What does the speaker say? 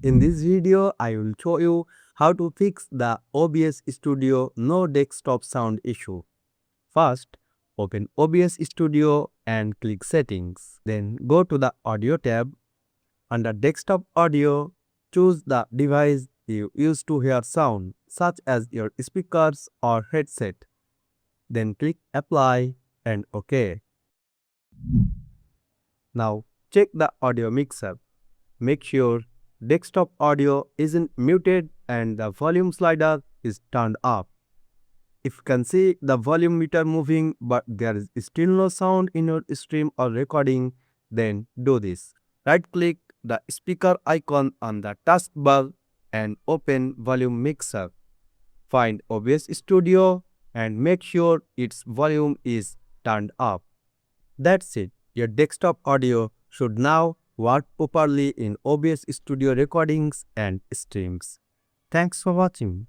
In this video, I will show you how to fix the OBS Studio no desktop sound issue. First, open OBS Studio and click Settings. Then go to the Audio tab. Under Desktop Audio, choose the device you use to hear sound, such as your speakers or headset. Then click Apply and OK. Now check the audio mixer. Make sure desktop audio isn't muted and the volume slider is turned up. If you can see the volume meter moving but there is still no sound in your stream or recording, then do this. Right-click the speaker icon on the taskbar and open Volume Mixer. Find OBS Studio and make sure its volume is turned up. That's it. Your desktop audio should now work properly in OBS Studio recordings and streams. Thanks for watching.